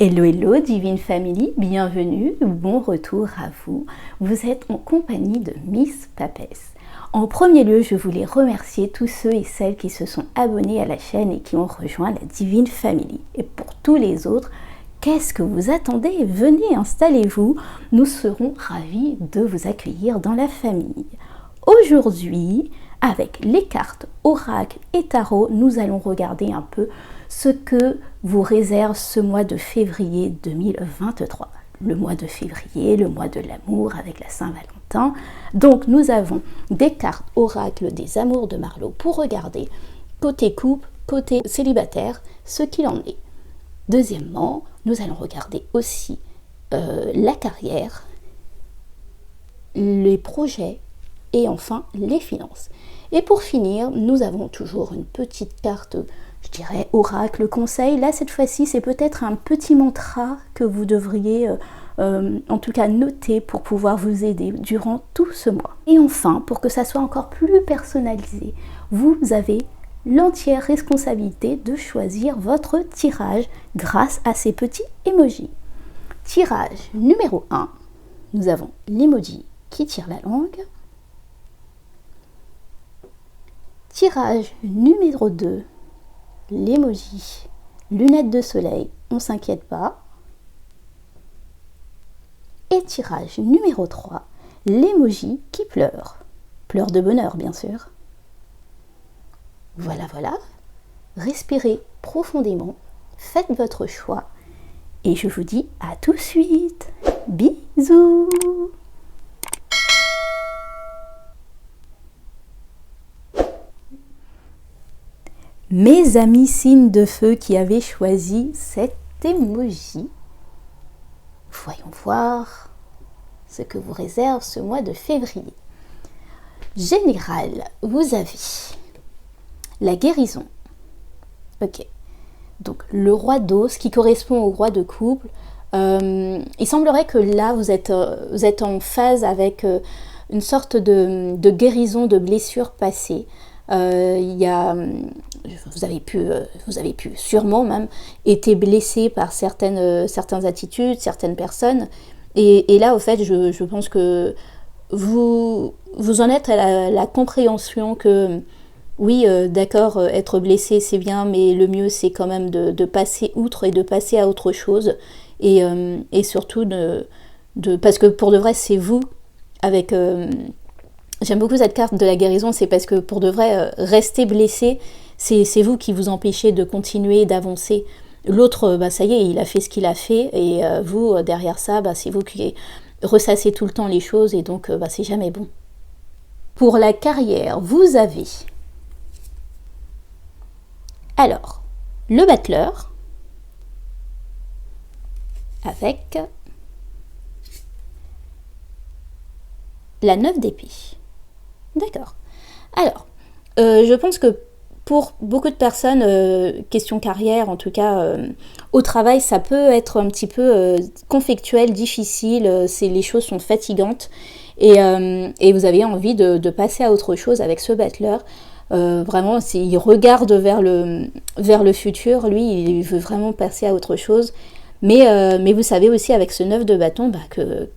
Hello, hello, Divine Family, bienvenue, bon retour à vous. Vous êtes en compagnie de Miss Papesse. En premier lieu, je voulais remercier tous ceux et celles qui se sont abonnés à la chaîne et qui ont rejoint la Divine Family. Et pour tous les autres, qu'est-ce que vous attendez? Venez, installez-vous, nous serons ravis de vous accueillir dans la famille. Aujourd'hui, avec les cartes Oracle et Tarot, nous allons regarder un peu ce que vous réserve ce mois de février 2023. Le mois de février, le mois de l'amour avec la Saint-Valentin. Donc nous avons des cartes Oracle des amours de Marlowe pour regarder côté couple, côté célibataire, ce qu'il en est. Deuxièmement, nous allons regarder aussi la carrière, les projets et enfin les finances. Et pour finir, nous avons toujours une petite carte, je dirais oracle conseil. Là, cette fois-ci, c'est peut-être un petit mantra que vous devriez en tout cas noter pour pouvoir vous aider durant tout ce mois. Et enfin, pour que ça soit encore plus personnalisé, vous avez l'entière responsabilité de choisir votre tirage grâce à ces petits emojis. Tirage numéro 1, nous avons l'emoji qui tire la langue. Tirage numéro 2, l'emoji lunettes de soleil, on s'inquiète pas. Et tirage numéro 3, l'emoji qui pleure. Pleure de bonheur, bien sûr. Voilà, voilà. Respirez profondément, faites votre choix. Et je vous dis à tout de suite. Bisous. Mes amis signes de feu qui avaient choisi cet emoji, voyons voir ce que vous réserve ce mois de février. Général, vous avez la guérison. Ok. Donc le roi d'os qui correspond au roi de couple. Il semblerait que là vous êtes en phase avec une sorte de guérison de blessures passées. Vous avez pu sûrement même été blessé par certaines attitudes, certaines personnes, et là au fait je pense que vous en êtes à la compréhension que oui, d'accord, être blessé c'est bien, mais le mieux c'est quand même de passer outre et de passer à autre chose, et surtout parce que pour de vrai c'est vous avec j'aime beaucoup cette carte de la guérison, c'est parce que pour de vrai, rester blessé, c'est vous qui vous empêchez de continuer, d'avancer. L'autre, ça y est, il a fait ce qu'il a fait, et vous, derrière ça, c'est vous qui ressassez tout le temps les choses, et donc c'est jamais bon. Pour la carrière, vous avez alors le battleur avec la 9 d'épée. D'accord. Alors, je pense que pour beaucoup de personnes, question carrière, en tout cas, au travail, ça peut être un petit peu conflictuel, difficile, les choses sont fatigantes, et vous avez envie de passer à autre chose avec ce battleur. Vraiment, il regarde vers le futur, lui, il veut vraiment passer à autre chose, mais vous savez aussi avec ce 9 de bâton que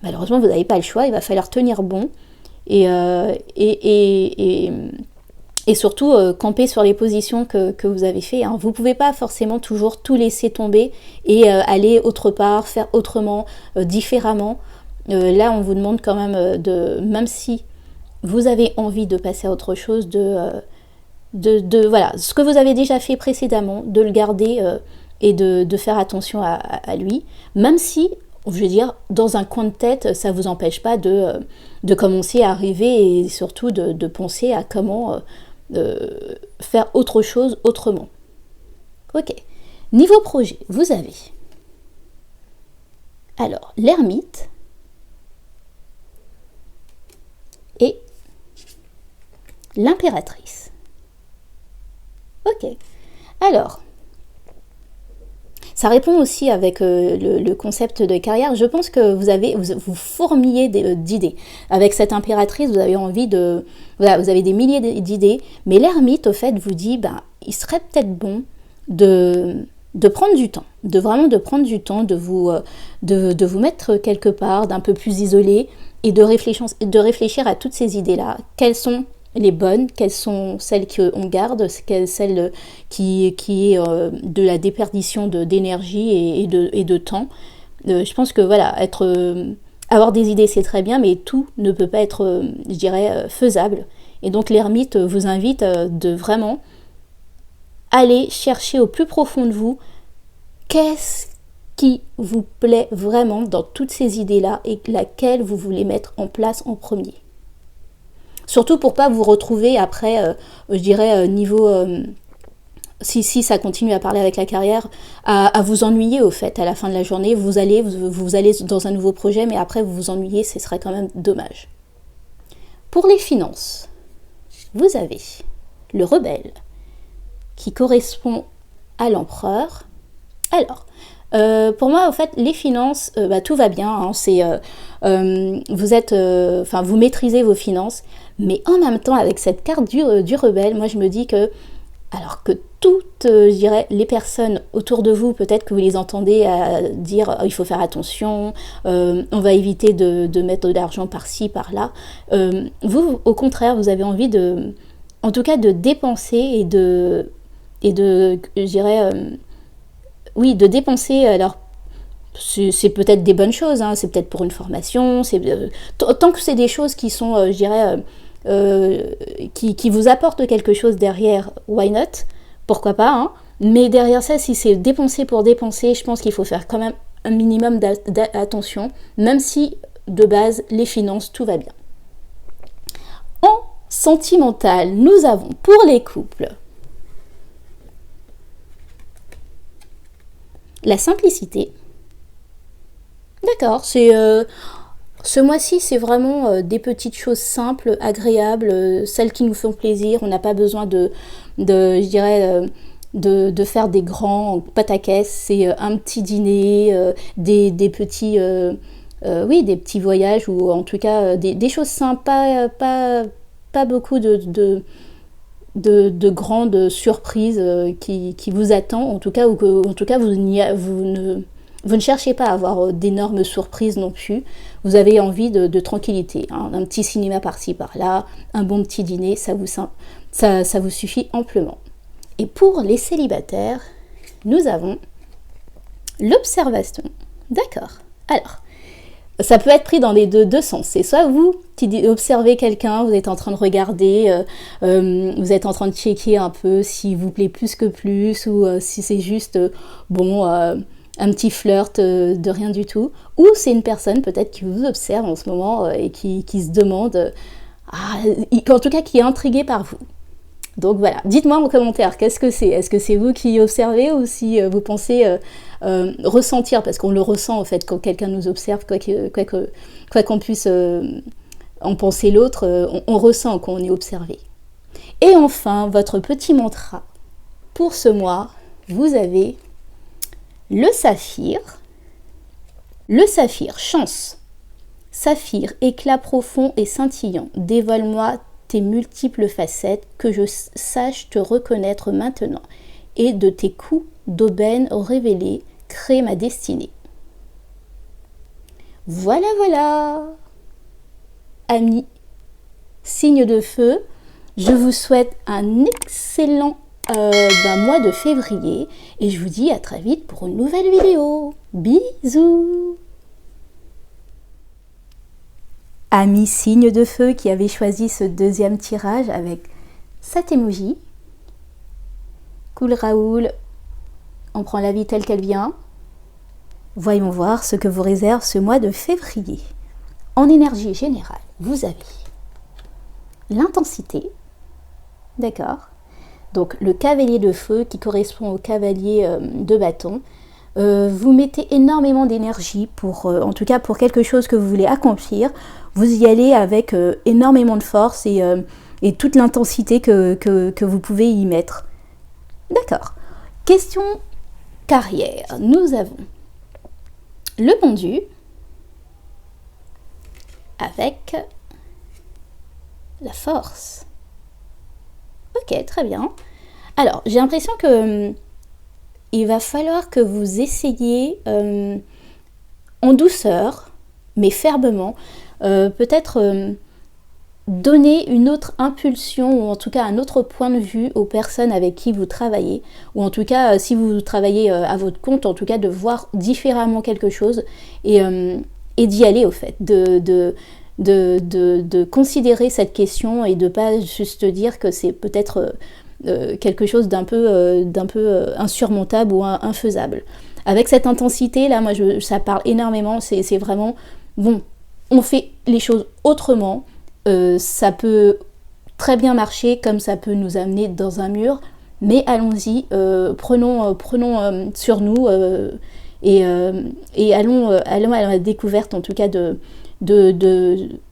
malheureusement, vous n'avez pas le choix, il va falloir tenir bon, et surtout camper sur les positions que vous avez fait. Vous ne pouvez pas forcément toujours tout laisser tomber et aller autre part, faire autrement, différemment. Là, on vous demande quand même même si vous avez envie de passer à autre chose, voilà, ce que vous avez déjà fait précédemment, de le garder et de faire attention à lui, même si, je veux dire, dans un coin de tête, ça ne vous empêche pas de commencer à rêver et surtout de penser à comment faire autre chose autrement. Ok. Niveau projet, vous avez alors l'ermite et l'impératrice. Ok. Alors, ça répond aussi avec le concept de carrière. Je pense que vous fourmillez d'idées. Avec cette impératrice, vous avez envie vous avez des milliers d'idées, mais l'ermite, au fait, vous dit, il serait peut-être bon de prendre du temps, de vraiment de prendre du temps, de vous mettre quelque part, d'un peu plus isolé, et de réfléchir à toutes ces idées-là. Quelles sont les bonnes, quelles sont celles qu'on garde, celles qui est de la déperdition d'énergie et de temps. Je pense que voilà, avoir des idées c'est très bien, mais tout ne peut pas être, je dirais, faisable. Et donc l'ermite vous invite de vraiment aller chercher au plus profond de vous qu'est-ce qui vous plaît vraiment dans toutes ces idées-là et laquelle vous voulez mettre en place en premier. Surtout pour pas vous retrouver après, je dirais, niveau... si ça continue à parler avec la carrière, à vous ennuyer au fait, à la fin de la journée, vous allez dans un nouveau projet, mais après vous vous ennuyez, ce serait quand même dommage. Pour les finances, vous avez le rebelle, qui correspond à l'empereur. Alors, pour moi, en fait, les finances, tout va bien. Hein, vous maîtrisez vos finances, mais en même temps, avec cette carte du rebelle, moi, je me dis que, alors que toutes, je dirais, les personnes autour de vous, peut-être que vous les entendez dire il faut faire attention, on va éviter de mettre de l'argent par-ci, par-là. Vous, au contraire, vous avez envie en tout cas, de dépenser et de je dirais, de dépenser. Alors, c'est peut-être des bonnes choses, hein, c'est peut-être pour une formation, tant que c'est des choses qui sont, je dirais, qui vous apportent quelque chose derrière, why not? Pourquoi pas, hein? Mais derrière ça, si c'est dépenser pour dépenser, je pense qu'il faut faire quand même un minimum d'attention, même si, de base, les finances, tout va bien. En sentimental, nous avons pour les couples la simplicité. D'accord, ce mois-ci, c'est vraiment des petites choses simples, agréables, celles qui nous font plaisir. On n'a pas besoin de faire des grands pataquès. C'est un petit dîner, des petits, des petits voyages, ou en tout cas des choses sympas, pas beaucoup de grandes surprises qui vous attendent, en tout cas, vous ne cherchez pas à avoir d'énormes surprises non plus. Vous avez envie de tranquillité, hein. Un petit cinéma par-ci par-là, un bon petit dîner, ça vous suffit amplement. Et pour les célibataires, nous avons l'observation. D'accord. Alors, ça peut être pris dans les deux sens. C'est soit vous qui observez quelqu'un, vous êtes en train de regarder, vous êtes en train de checker un peu s'il vous plaît plus que plus, ou si c'est juste, un petit flirt de rien du tout. Ou c'est une personne peut-être qui vous observe en ce moment et qui se demande, en tout cas qui est intriguée par vous. Donc voilà, dites-moi en commentaire, qu'est-ce que c'est? Est-ce que c'est vous qui observez, ou si vous pensez ressentir, parce qu'on le ressent en fait quand quelqu'un nous observe, quoi qu'on puisse en penser l'autre, on ressent quand on est observé. Et enfin, votre petit mantra pour ce mois, vous avez le saphir. Le saphir, chance. Saphir, éclat profond et scintillant, dévoile-moi tes multiples facettes, que je sache te reconnaître maintenant, et de tes coups d'aubaine révélés, crée ma destinée. Voilà, amis, signe de feu, je vous souhaite un excellent mois de février, et je vous dis à très vite pour une nouvelle vidéo. Bisous. Amis signe de feu qui avait choisi ce deuxième tirage avec cet emoji. Cool Raoul, on prend la vie telle qu'elle vient. Voyons voir ce que vous réserve ce mois de février. En énergie générale, vous avez l'intensité, d'accord? Donc le cavalier de feu qui correspond au cavalier de bâton. Vous mettez énormément d'énergie en tout cas pour quelque chose que vous voulez accomplir. Vous y allez avec énormément de force et toute l'intensité que vous pouvez y mettre. D'accord. Question carrière. Nous avons le pendu avec la force. Ok, très bien. Alors, j'ai l'impression que il va falloir que vous essayiez en douceur, mais fermement, peut-être donner une autre impulsion, ou en tout cas un autre point de vue aux personnes avec qui vous travaillez, ou en tout cas si vous travaillez à votre compte, en tout cas de voir différemment quelque chose et d'y aller au fait, de considérer cette question et de pas juste dire que c'est peut-être quelque chose d'un peu insurmontable ou infaisable. Avec cette intensité là, moi ça parle énormément, c'est vraiment bon, on fait les choses autrement. Ça peut très bien marcher comme ça peut nous amener dans un mur, mais allons-y, prenons sur nous et allons à la découverte en tout cas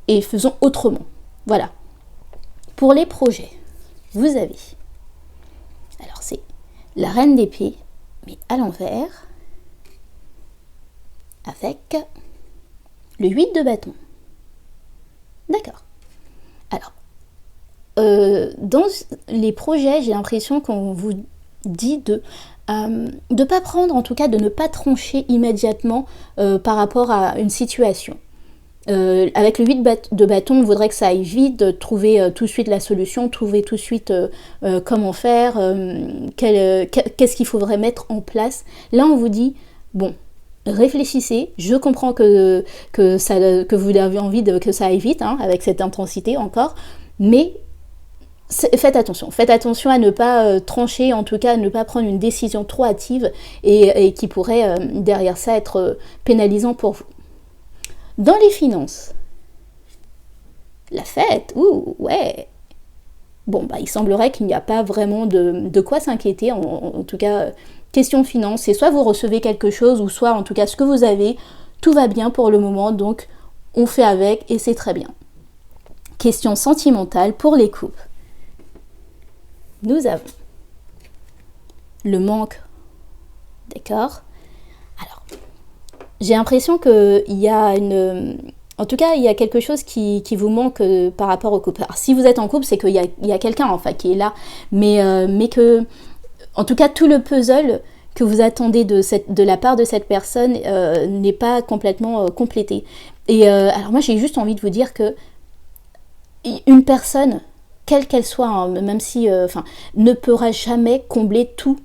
et faisons autrement. Voilà. Pour les projets, vous avez, alors c'est la reine d'épée, mais à l'envers, avec le 8 de bâton. D'accord. Alors, dans les projets, j'ai l'impression qu'on vous dit de pas prendre, en tout cas de ne pas trancher immédiatement par rapport à une situation. Avec le 8 de bâton, on voudrait que ça aille vite, de trouver tout de suite la solution, trouver tout de suite comment faire, qu'est-ce qu'il faudrait mettre en place. Là, on vous dit, bon, réfléchissez, je comprends que vous avez envie que ça aille vite, hein, avec cette intensité encore, mais faites attention à ne pas trancher, en tout cas à ne pas prendre une décision trop hâtive et qui pourrait derrière ça être pénalisant pour vous. Dans les finances, la fête, ouais. Bon, il semblerait qu'il n'y a pas vraiment de quoi s'inquiéter, en tout cas, question finance, c'est soit vous recevez quelque chose, ou soit en tout cas ce que vous avez, tout va bien pour le moment, donc on fait avec et c'est très bien. Question sentimentale pour les couples. Nous avons le manque, d'accord ? Alors, j'ai l'impression qu'il y a en tout cas, il y a quelque chose qui vous manque par rapport au couple. Alors, si vous êtes en couple, c'est qu'il y a quelqu'un enfin qui est là, mais que, en tout cas, tout le puzzle que vous attendez de la part de cette personne n'est pas complètement complété. Et alors moi, j'ai juste envie de vous dire que une personne, quelle qu'elle soit, hein, même si, ne pourra jamais combler tout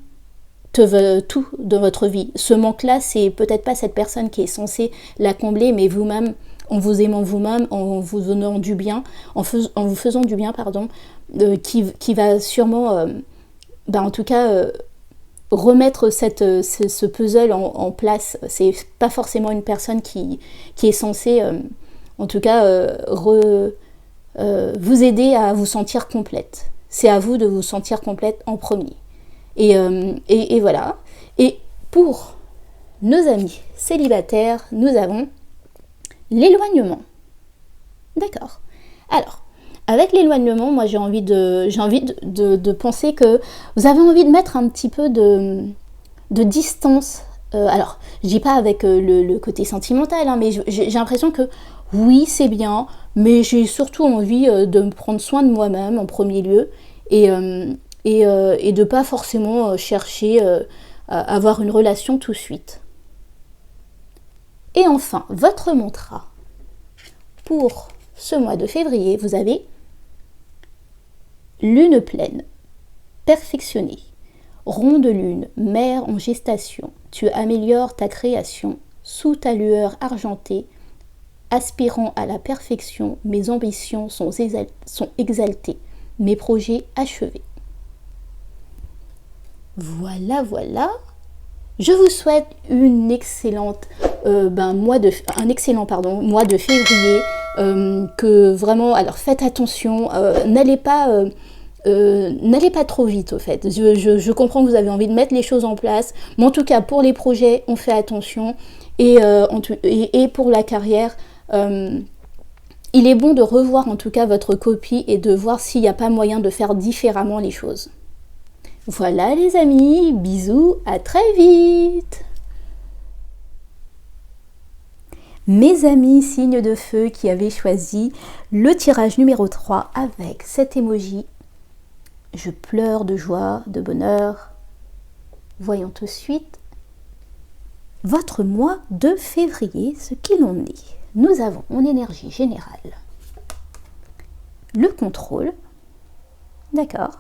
de votre vie. Ce manque-là, c'est peut-être pas cette personne qui est censée la combler, mais vous-même, en vous aimant vous-même, en vous donnant du bien, en vous faisant du bien, qui va sûrement, en tout cas, remettre ce puzzle en place. C'est pas forcément une personne qui est censée, en tout cas, vous aider à vous sentir complète. C'est à vous de vous sentir complète en premier. Et voilà. Et pour nos amis célibataires, nous avons l'éloignement. D'accord. Alors, avec l'éloignement, moi j'ai envie de penser que vous avez envie de mettre un petit peu de distance. Alors, je dis pas avec le côté sentimental, hein, mais j'ai l'impression que oui, c'est bien, mais j'ai surtout envie de me prendre soin de moi-même en premier lieu et de pas forcément chercher à avoir une relation tout de suite. Et enfin, votre mantra pour ce mois de février, vous avez lune pleine, perfectionnée, rond de lune, mère en gestation, tu améliores ta création, sous ta lueur argentée, aspirant à la perfection, mes ambitions sont exaltées, mes projets achevés. Voilà. Je vous souhaite un excellent mois de février. Que vraiment, alors faites attention, n'allez pas trop vite au fait. Je comprends que vous avez envie de mettre les choses en place, mais en tout cas pour les projets, on fait attention et pour la carrière. Il est bon de revoir en tout cas votre copie et de voir s'il n'y a pas moyen de faire différemment les choses. Voilà les amis, bisous, à très vite. Mes amis signes de feu qui avaient choisi le tirage numéro 3 avec cet emoji, je pleure de joie, de bonheur. Voyons tout de suite votre mois de février, ce qu'il en est. Nous avons en énergie générale le contrôle, d'accord.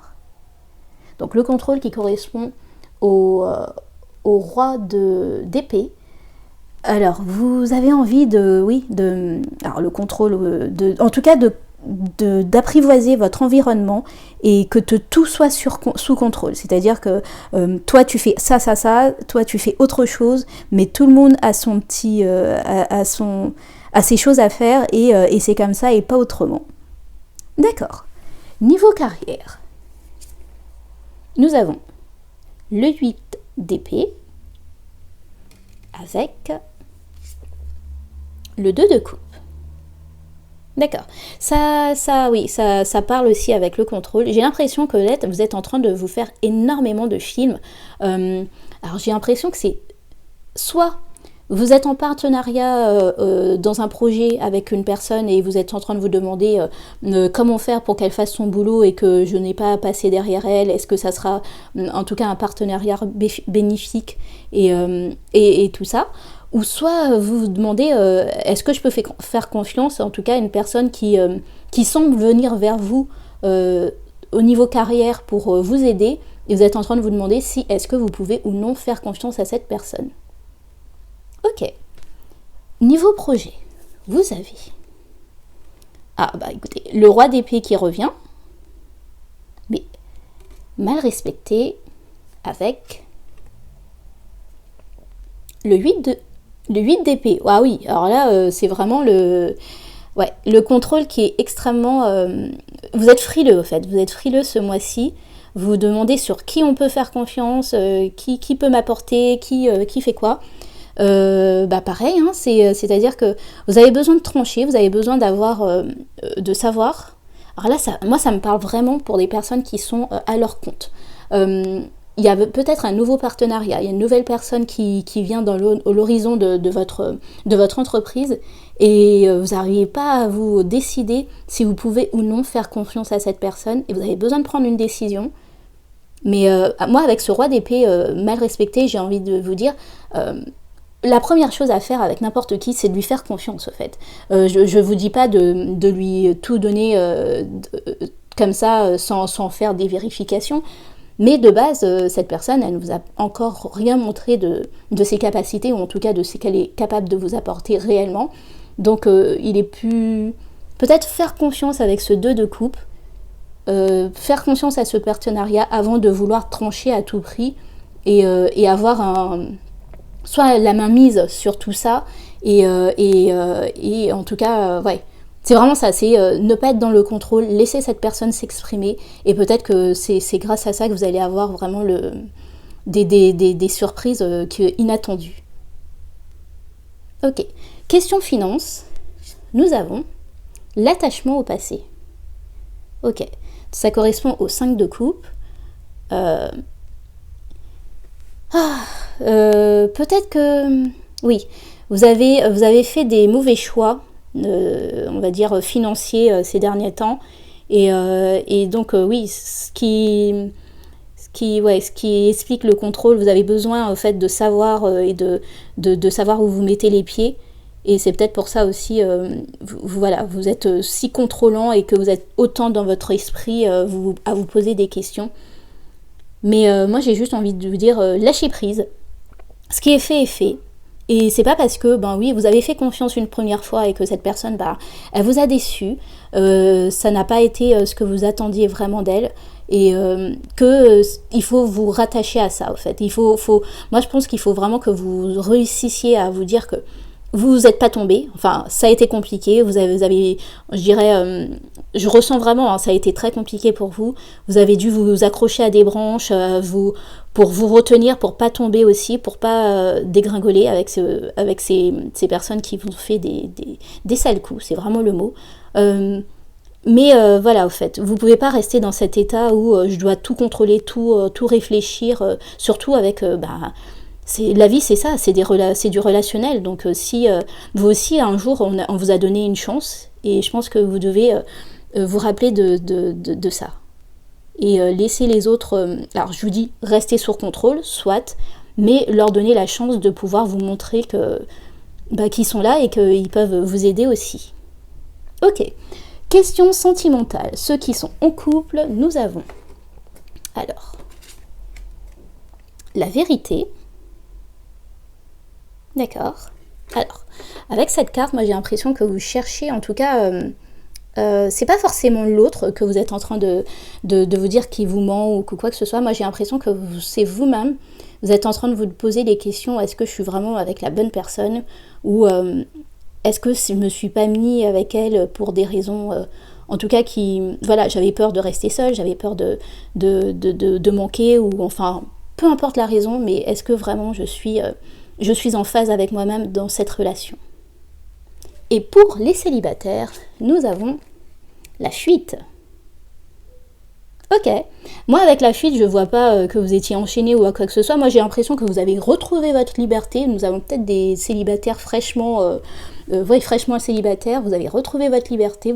Donc le contrôle qui correspond au roi d'épée. Alors vous avez envie alors le contrôle, en tout cas d'apprivoiser votre environnement et que tout soit sous contrôle. C'est-à-dire que toi tu fais ça, toi tu fais autre chose, mais tout le monde a son petit, a ses choses à faire et c'est comme ça et pas autrement. D'accord. Niveau carrière, nous avons le 8 d'épée avec le 2 de coupe. D'accord. Ça parle aussi avec le contrôle. J'ai l'impression que là, vous êtes en train de vous faire énormément de films. Alors j'ai l'impression que c'est soit vous êtes en partenariat dans un projet avec une personne et vous êtes en train de vous demander comment faire pour qu'elle fasse son boulot et que je n'ai pas à passer derrière elle. Est-ce que ça sera en tout cas un partenariat bénéfique et tout ça. Ou soit vous vous demandez est-ce que je peux faire confiance en tout cas à une personne qui semble venir vers vous au niveau carrière pour vous aider et vous êtes en train de vous demander si est-ce que vous pouvez ou non faire confiance à cette personne. Ok. Niveau projet, vous avez... écoutez, le roi d'épée qui revient, mais mal respecté avec le 8 d'épée. Ah oui, alors là, c'est vraiment le contrôle qui est extrêmement... vous êtes frileux, en fait. Vous êtes frileux ce mois-ci. Vous vous demandez sur qui on peut faire confiance, qui peut m'apporter, qui fait quoi. Pareil, hein, c'est-à-dire que vous avez besoin de trancher, vous avez besoin de savoir. Alors là, ça me parle vraiment pour des personnes qui sont à leur compte. Il y a peut-être un nouveau partenariat, il y a une nouvelle personne qui vient dans l'horizon de votre entreprise et vous n'arrivez pas à vous décider si vous pouvez ou non faire confiance à cette personne et vous avez besoin de prendre une décision. Mais moi, avec ce roi d'épée mal respecté, j'ai envie de vous dire... la première chose à faire avec n'importe qui, c'est de lui faire confiance, au fait. Je vous dis pas de lui tout donner comme ça, sans faire des vérifications, mais de base, cette personne, elle ne vous a encore rien montré de ses capacités, ou en tout cas de ce qu'elle est capable de vous apporter réellement. Donc, il est plus... Peut-être faire confiance avec ce 2 de coupe, faire confiance à ce partenariat avant de vouloir trancher à tout prix et avoir soit la main mise sur tout ça et en tout cas c'est vraiment ça, c'est ne pas être dans le contrôle, laisser cette personne s'exprimer et peut-être que c'est grâce à ça que vous allez avoir vraiment des surprises inattendues. Ok, question finance, nous avons l'attachement au passé. Ok, ça correspond au 5 de coupe. Peut-être que oui, vous avez fait des mauvais choix, on va dire financiers ces derniers temps, et donc oui, ce qui explique le contrôle. Vous avez besoin en fait de savoir et de savoir où vous mettez les pieds, et c'est peut-être pour ça aussi vous êtes si contrôlant et que vous êtes autant dans votre esprit à vous poser des questions. Mais moi j'ai juste envie de vous dire lâchez prise. Ce qui est fait est fait. Et c'est pas parce que vous avez fait confiance une première fois et que cette personne elle vous a déçu, ça n'a pas été ce que vous attendiez vraiment d'elle et que il faut vous rattacher à ça en fait. Moi je pense qu'il faut vraiment que vous réussissiez à vous dire que vous n'êtes pas tombé, enfin ça a été compliqué, vous avez je dirais, je ressens vraiment, ça a été très compliqué pour vous, vous avez dû vous accrocher à des branches, pour vous retenir, pour pas tomber aussi, pour pas dégringoler avec ces personnes qui vous ont fait des sales coups, c'est vraiment le mot. Mais voilà, au fait, vous pouvez pas rester dans cet état où je dois tout contrôler, tout réfléchir, surtout avec... la vie c'est ça, c'est du relationnel, donc si vous aussi un jour on vous a donné une chance et je pense que vous devez vous rappeler de ça. et laisser les autres, alors je vous dis rester sous contrôle, soit, mais leur donner la chance de pouvoir vous montrer que qu'ils sont là et qu'ils peuvent vous aider aussi. Ok, question sentimentale. Ceux qui sont en couple, nous avons alors la vérité. D'accord. Alors, avec cette carte, moi j'ai l'impression que vous cherchez, en tout cas, c'est pas forcément l'autre que vous êtes en train de vous dire qui vous ment ou quoi que ce soit. Moi j'ai l'impression que c'est vous-même. Vous êtes en train de vous poser des questions, est-ce que je suis vraiment avec la bonne personne ou est-ce que je me suis pas mis avec elle pour des raisons, en tout cas voilà, j'avais peur de rester seule, j'avais peur de manquer ou enfin, peu importe la raison, mais est-ce que vraiment je suis en phase avec moi-même dans cette relation. Et pour les célibataires, nous avons la fuite. Ok, moi avec la fuite, je vois pas que vous étiez enchaîné ou à quoi que ce soit. Moi j'ai l'impression que vous avez retrouvé votre liberté. Nous avons peut-être des célibataires fraîchement célibataires. Vous avez retrouvé votre liberté.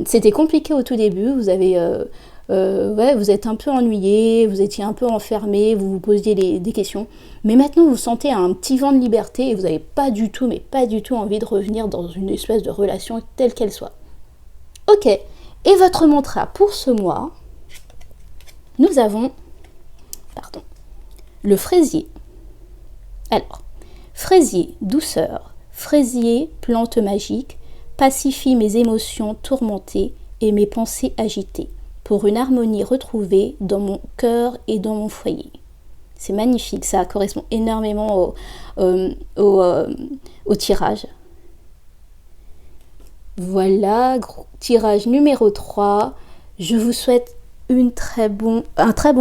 C'était compliqué au tout début. Vous êtes un peu ennuyé, vous étiez un peu enfermé, vous vous posiez des questions. Mais maintenant vous sentez un petit vent de liberté et vous n'avez pas du tout envie de revenir dans une espèce de relation telle qu'elle soit. Ok, et votre mantra pour ce mois, nous avons le fraisier. Alors, fraisier, douceur, fraisier, plante magique, pacifie mes émotions tourmentées et mes pensées agitées, pour une harmonie retrouvée dans mon cœur et dans mon foyer. C'est magnifique, ça correspond énormément au tirage. Voilà, tirage numéro 3. Je vous souhaite un très bon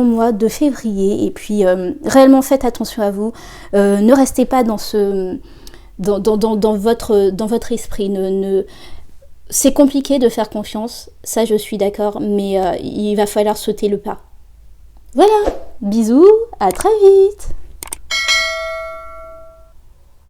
mois de février. Et puis, réellement, faites attention à vous. Ne restez pas dans votre esprit. C'est compliqué de faire confiance, ça je suis d'accord, mais il va falloir sauter le pas. Voilà, bisous, à très vite!